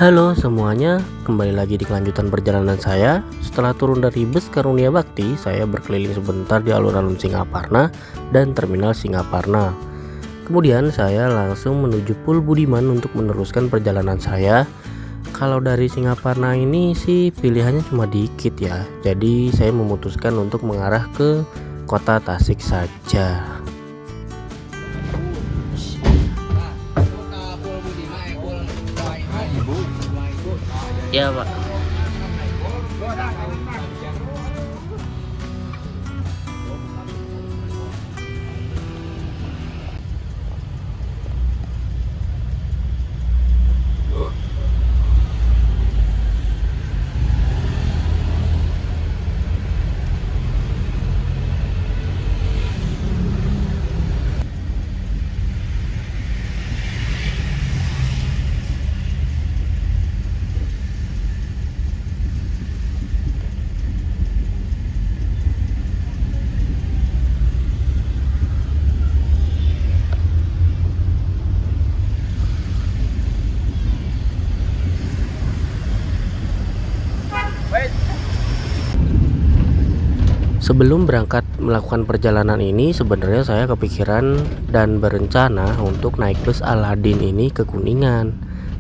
Halo semuanya, kembali lagi di kelanjutan perjalanan saya. Setelah turun dari bus Karunia Bakti, saya berkeliling sebentar di alun-alun Singaparna dan terminal Singaparna. Kemudian saya langsung menuju Pul Budiman untuk meneruskan perjalanan saya. Kalau dari Singaparna ini sih pilihannya cuma dikit ya, jadi saya memutuskan untuk mengarah ke kota Tasik saja. Ya Pak. Sebelum berangkat melakukan perjalanan ini, sebenarnya saya kepikiran dan berencana untuk naik bus Aladin ini ke Kuningan.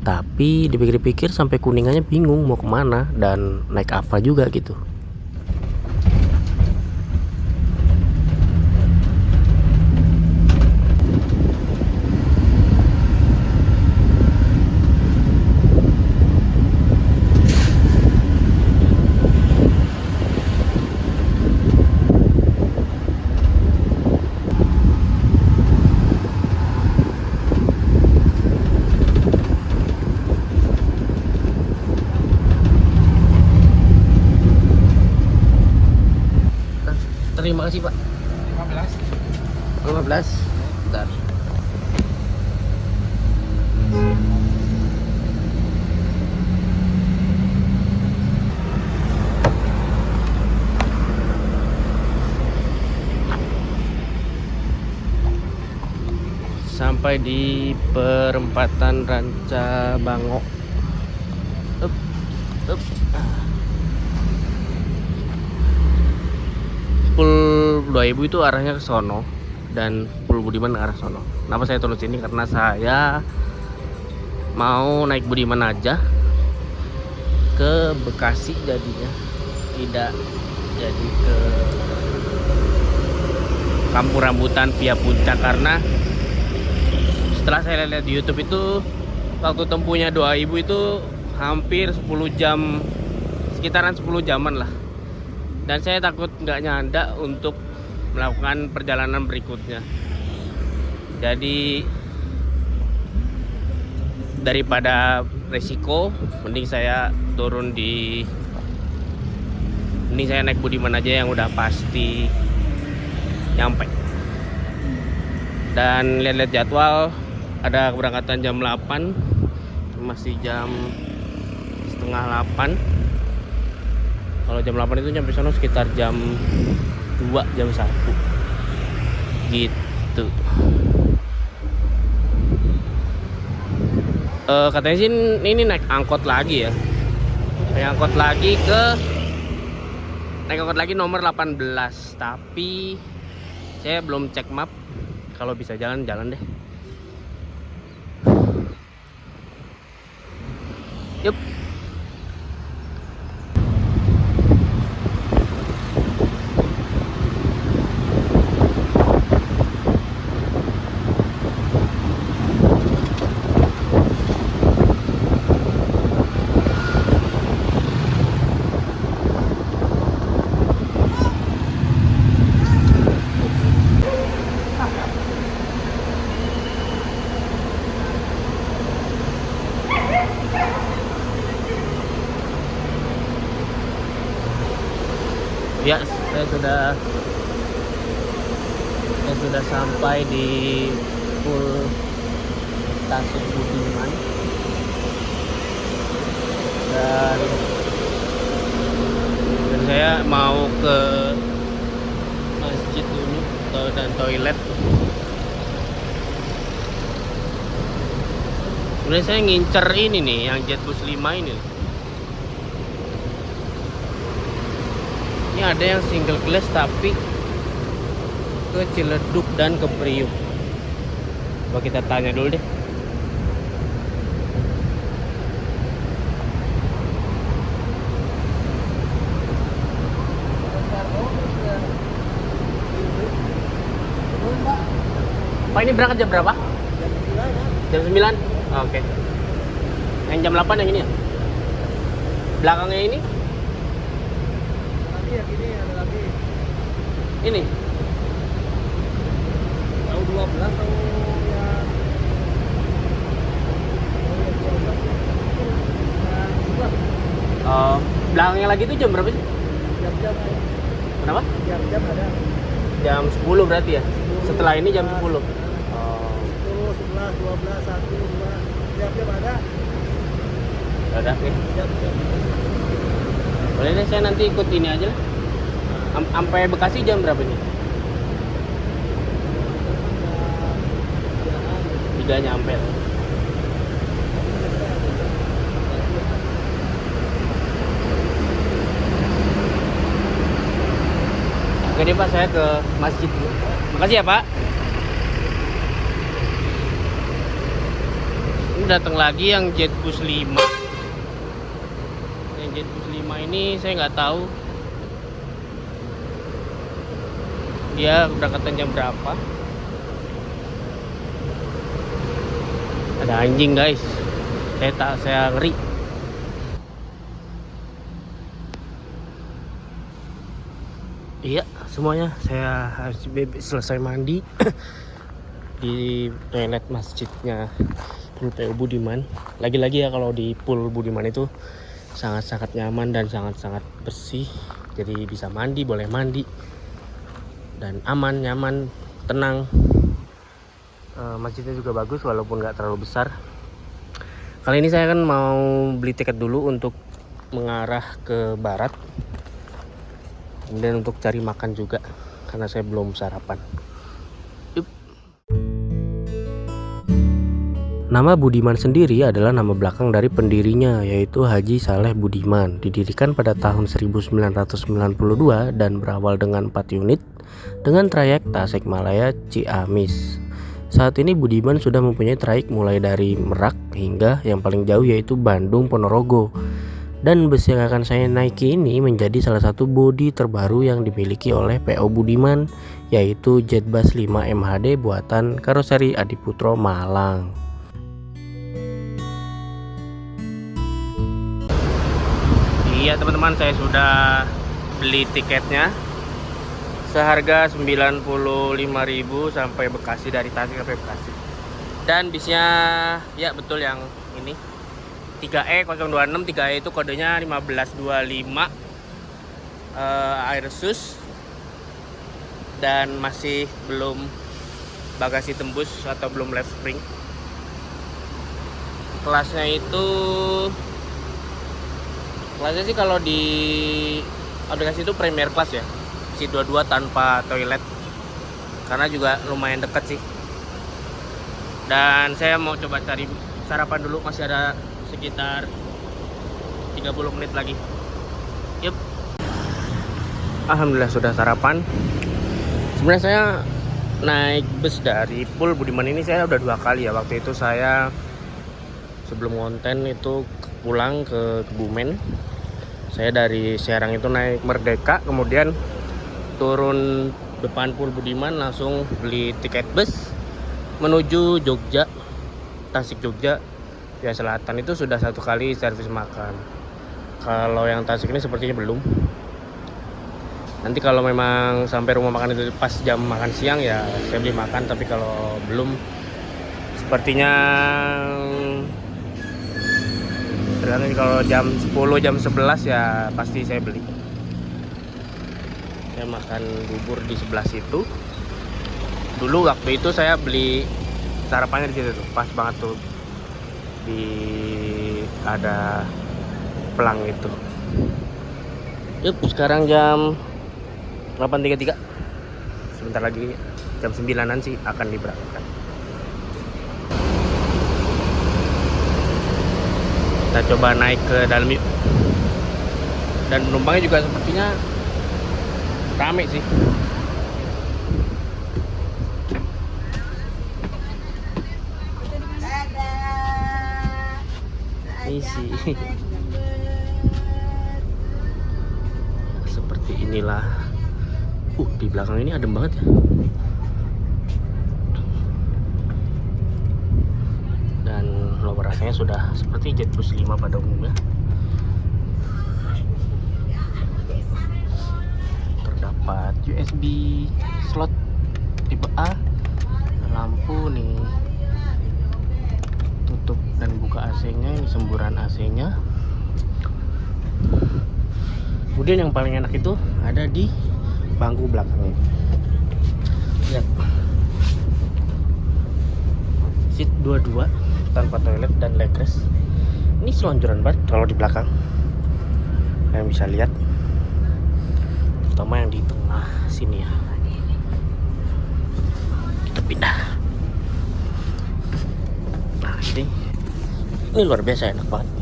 Tapi dipikir-pikir sampai Kuningannya bingung mau kemana dan naik apa juga gitu. Terima kasih Pak. 15. Bentar. Sampai di perempatan Ranca Bango. Up, up. Pul 2000 itu arahnya ke sono dan Pul Budiman ke arah sono. Kenapa saya turun sini? Karena saya mau naik Budiman aja ke Bekasi jadinya, tidak jadi ke Kampung Rambutan via Puncak, karena setelah saya lihat di YouTube itu waktu tempuhnya 2000 itu hampir 10 jam, sekitaran 10 jaman lah. Dan saya takut nggak nyanda untuk melakukan perjalanan berikutnya. Jadi daripada resiko, mending saya naik Budiman aja yang udah pasti nyampe. Dan lihat-lihat jadwal, ada keberangkatan jam 8, masih jam setengah 8. Kalau jam 8 itu nyampe sana sekitar jam 2, jam 1 gitu. Katanya sih ini naik angkot lagi ya. Naik angkot lagi nomor 18. Tapi saya belum cek map. Kalau bisa jalan-jalan deh. Yup. Ya, saya sudah sampai di Pul Tasik Budiman dan saya mau ke masjid dulu dan toilet. Sebenarnya saya ngincer ini nih, yang Jetbus 5 ini. Ini ada yang single class tapi ke Ciledug dan ke Priuk. Coba kita tanya dulu deh. Pak, ini berangkat jam berapa? Jam 9? Oke. Yang jam 8 yang ini ya? Belakangnya ini? Lagi yang ini ada lagi. Ini? Tahu 12 tahu yang Oh, belakangnya lagi itu jam berapa sih? jam-jam aja. Kenapa? Jam-jam ada. Jam 10 berarti ya? Setelah ini jam 10. 10, 11, 12, 1, 2. Jam-jam ada. Udah nih. Jam-jam. Boleh deh, saya nanti ikut ini aja lah. Sampai Bekasi jam berapa nih? 3 nyampe. Oke deh Pak, saya ke masjid dulu. Makasih ya Pak. Ini datang lagi yang Jetbus 5. Yang Jetbus 5 ini saya nggak tahu dia keberangkatan jam berapa. Ada anjing guys. Saya ngeri. Iya, semuanya saya harus selesai mandi di toilet masjidnya Pool PU Budiman. Lagi-lagi ya, kalau di Pool Budiman itu sangat-sangat nyaman dan sangat-sangat bersih. Jadi bisa mandi, boleh mandi dan aman, nyaman, tenang. Masjidnya juga bagus walaupun nggak terlalu besar. Kali ini saya kan mau beli tiket dulu untuk mengarah ke barat. Kemudian untuk cari makan juga karena saya belum sarapan. Yup. Nama Budiman sendiri adalah nama belakang dari pendirinya, yaitu Haji Saleh Budiman. Didirikan pada tahun 1992 dan berawal dengan 4 unit dengan trayek Tasikmalaya Ciamis. Saat ini Budiman sudah mempunyai trayek mulai dari Merak hingga yang paling jauh yaitu Bandung Ponorogo. Dan bus yang akan saya naiki ini menjadi salah satu bodi terbaru yang dimiliki oleh PO Budiman, yaitu Jetbus 5 MHD buatan karoseri Adiputro Malang. Iya teman-teman, saya sudah beli tiketnya seharga 95.000 sampai Bekasi, dari Tasik sampai Bekasi. Dan bisnya ya betul yang ini 3E026. 3E itu kodenya 1525 Airsus dan masih belum bagasi tembus atau belum left spring. Kelasnya sih kalau di aplikasi itu Premier Class ya, isi 22 tanpa toilet karena juga lumayan dekat sih. Dan saya mau coba cari sarapan dulu, masih ada sekitar 30 menit lagi. Yup. Alhamdulillah sudah sarapan. Sebenarnya saya naik bus dari Pool Budiman ini saya udah 2 kali ya. Waktu itu saya sebelum konten itu pulang ke Kebumen. Saya dari Serang itu naik Merdeka, kemudian turun depan Pool Budiman langsung beli tiket bus menuju Jogja, Tasik Jogja ya Selatan. Itu sudah 1 kali servis makan. Kalau yang Tasik ini sepertinya belum. Nanti kalau memang sampai rumah makan itu pas jam makan siang ya saya beli makan, tapi kalau belum sepertinya tergantung. Kalau jam 10 jam 11 ya pasti saya beli. Saya makan bubur di sebelah situ. Dulu waktu itu saya beli sarapannya di situ tuh, pas banget tuh. Ada pelang itu. Yuk, sekarang jam 8.33. Sebentar lagi jam 9-an sih akan diberangkatkan. Kita coba naik ke dalam yuk. Dan penumpangnya juga sepertinya rame sih. Misi. Seperti inilah. Di belakang ini adem banget ya. Dan lower AC-nya sudah seperti Jet Bus 5 pada umumnya. Terdapat USB slot tipe A, lampu nih, tutup dan buka AC-nya, ini semburan AC-nya. Kemudian yang paling enak itu ada di bangku belakangnya. Lihat, seat 22 tanpa toilet dan legress. Ini selonjoran banget kalau di belakang. Kalian bisa lihat, terutama yang di tengah sini ya. Kita pindah. Nah, ini luar biasa enak banget.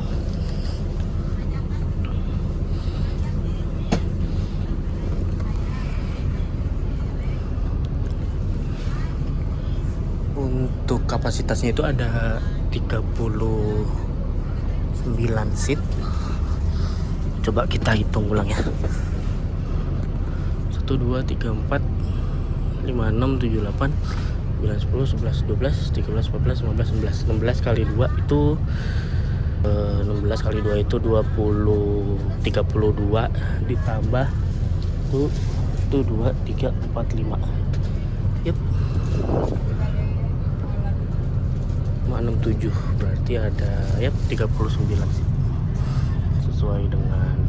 Untuk kapasitasnya itu ada 39 seat. Coba kita hitung ulang ya. 1, 2, 3, 4, 5, 6, 7, 8, 9, 10, 11, 12, 13, 14, 15, 16. 16 kali 2 itu 16 kali 2 itu 20, 32 ditambah 1, 2, 3, 4, 5. Yep. 5, 6, 7 berarti ada ya 39 sih, sesuai dengan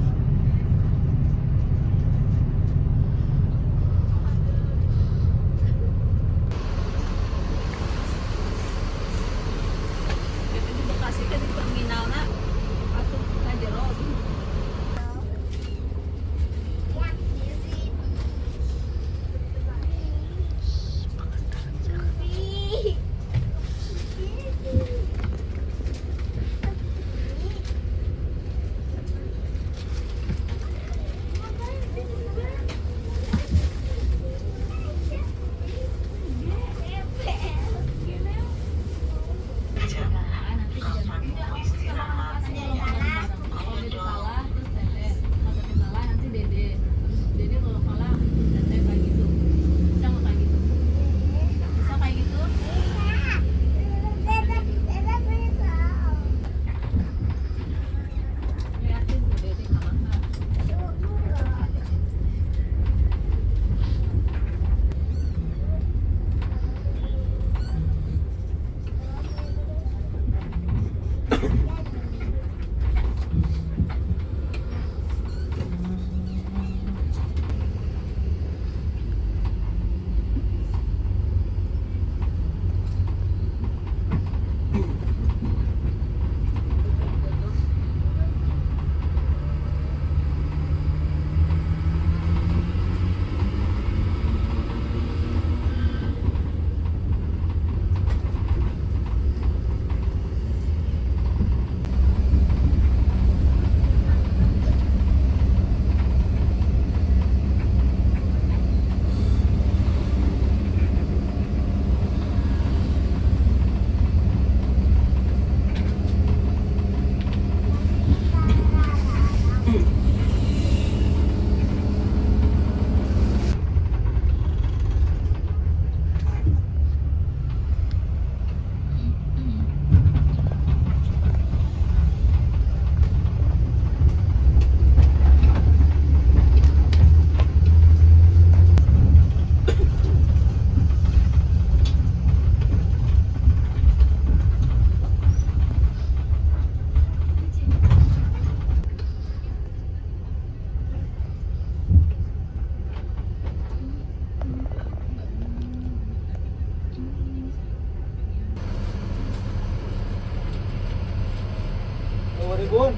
Bun,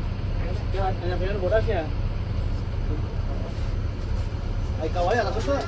hanya punya bodasnya. Ay kawaya la cosa.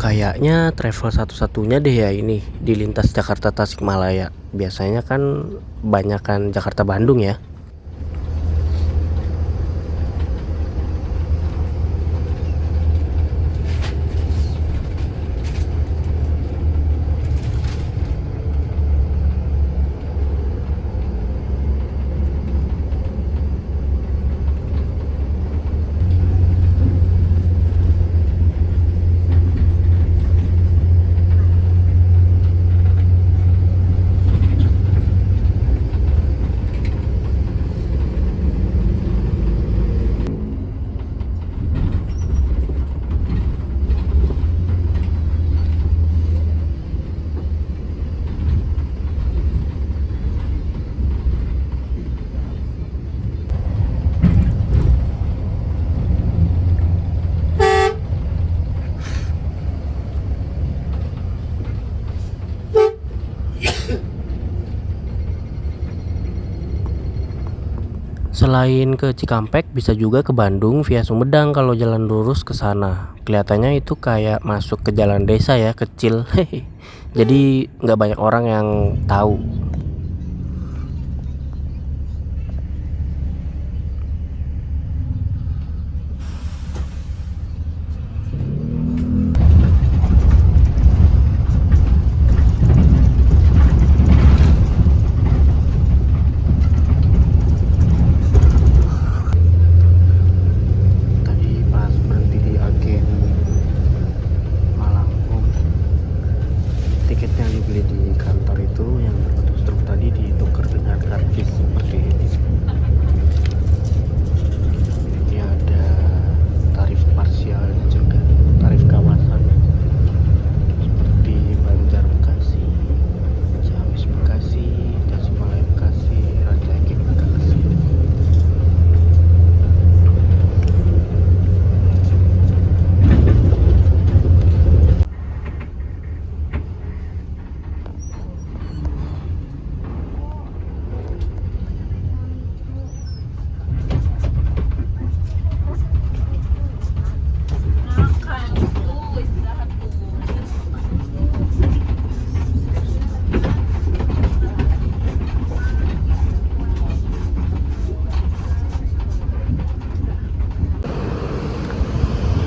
Kayaknya travel satu-satunya deh ya ini di lintas Jakarta Tasikmalaya. Biasanya kan banyakan Jakarta Bandung ya. Selain ke Cikampek, bisa juga ke Bandung via Sumedang kalau jalan lurus ke sana. Kelihatannya itu kayak masuk ke jalan desa ya, kecil. Jadi nggak banyak orang yang tahu. Tadi pas berhenti di agen Malangkum, tiketnya yang dibeli di kantor itu yang berbentuk struk tadi ditukar dengan karcis seperti ini. Ini ada tarif parsialnya juga, tarif kawasan seperti Banjar Bekasi, Ciamis Bekasi, Tasikmalaya Bekasi, Rancaikek Bekasi.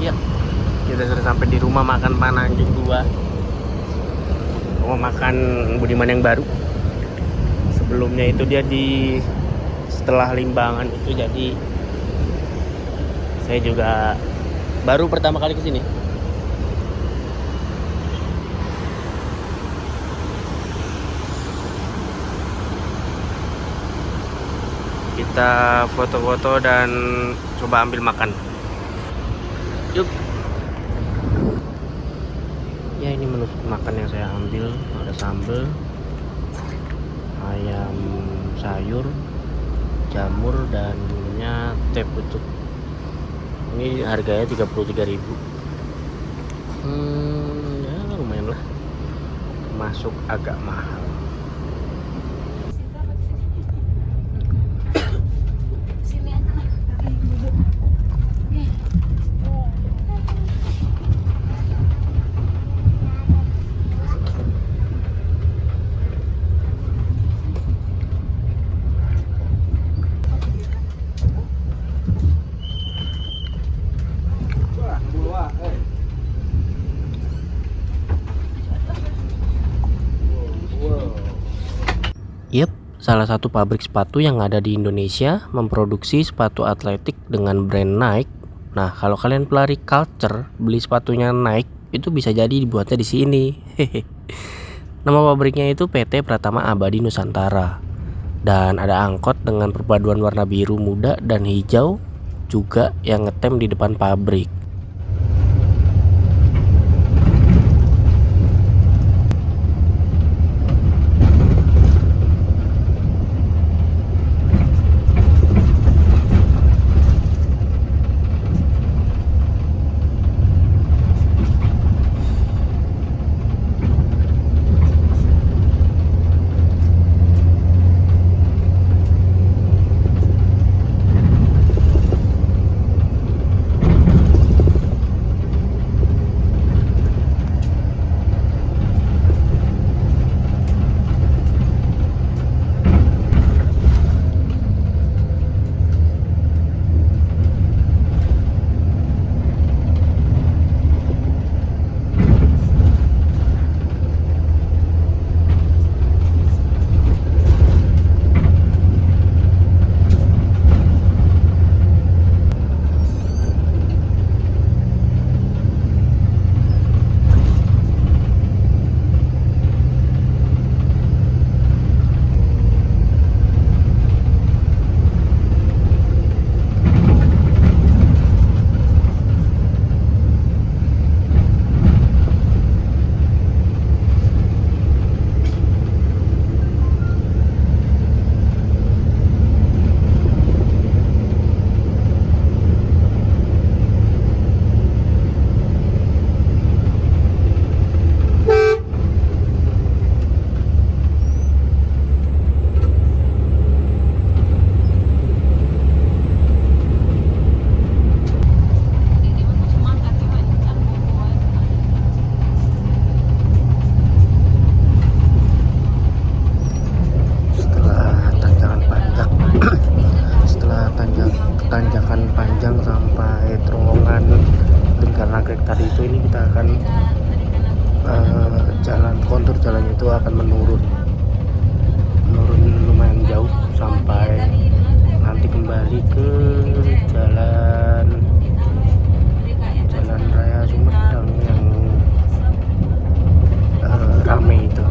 Iya, kita sudah sampai di rumah makan Pananjung 2. Mau makan Budiman yang baru. Sebelumnya itu dia di setelah Limbangan itu, jadi saya juga baru pertama kali ke sini. Kita foto-foto dan coba ambil makan. Yuk. Ya, ini menu makan yang saya ambil. Ada sambal, ayam sayur, jamur, dan minumnya teh pucuk. Ini harganya 33.000. Ya lumayan lah. Masuk agak mahal. Yep, salah satu pabrik sepatu yang ada di Indonesia memproduksi sepatu atletik dengan brand Nike. Nah, kalau kalian pelari culture, beli sepatunya Nike itu bisa jadi dibuatnya di sini. Nama pabriknya itu PT Pratama Abadi Nusantara. Dan ada angkot dengan perpaduan warna biru muda dan hijau juga yang ngetem di depan pabrik. tadi itu ini kita akan jalan kontur jalannya itu akan menurun lumayan jauh sampai nanti kembali ke jalan raya Sumedang yang rame itu.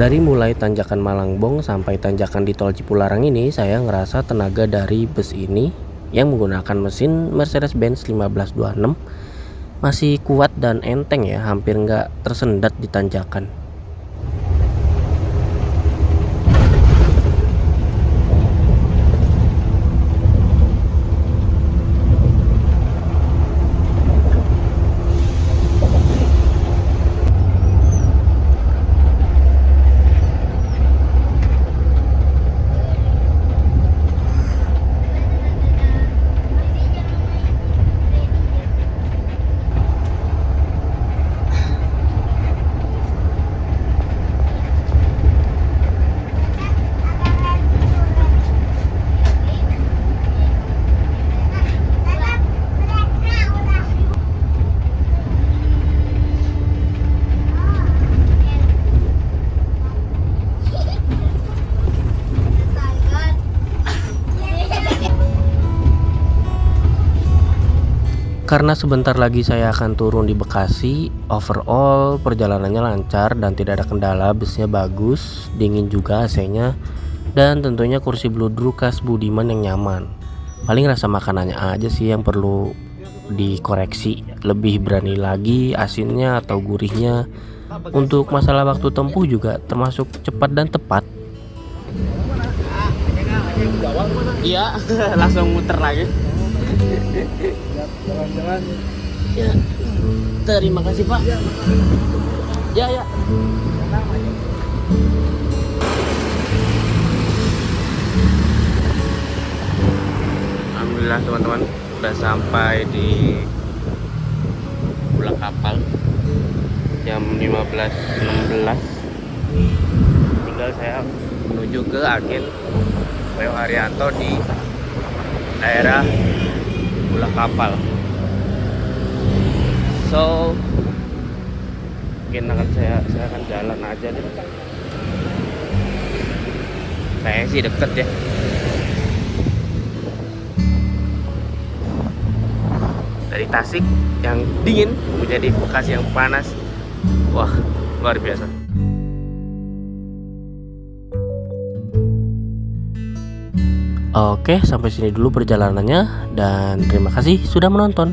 Dari mulai tanjakan Malangbong sampai tanjakan di tol Cipularang ini, saya ngerasa tenaga dari bus ini yang menggunakan mesin Mercedes-Benz 1526 masih kuat dan enteng ya, hampir nggak tersendat di tanjakan. Karena sebentar lagi saya akan turun di Bekasi, overall perjalanannya lancar dan tidak ada kendala, busnya bagus, dingin juga AC-nya, dan tentunya kursi bludru khas Budiman yang nyaman. Paling rasa makanannya aja sih yang perlu dikoreksi, lebih berani lagi asinnya atau gurihnya. Untuk masalah waktu tempuh juga termasuk cepat dan tepat. Iya, langsung muter lagi. Jalan-jalan. Ya, terima kasih Pak. Ya, ya. Alhamdulillah teman-teman, udah sampai di pulau kapal jam 15.16. Tinggal saya menuju ke agen Leo Haryanto di daerah pulau kapal. So mungkin saya akan jalan aja deh. Kayaknya sih deket ya. dari Tasik yang dingin menjadi Bekasi yang panas. Wah, luar biasa. Oke, sampai sini dulu perjalanannya dan terima kasih sudah menonton.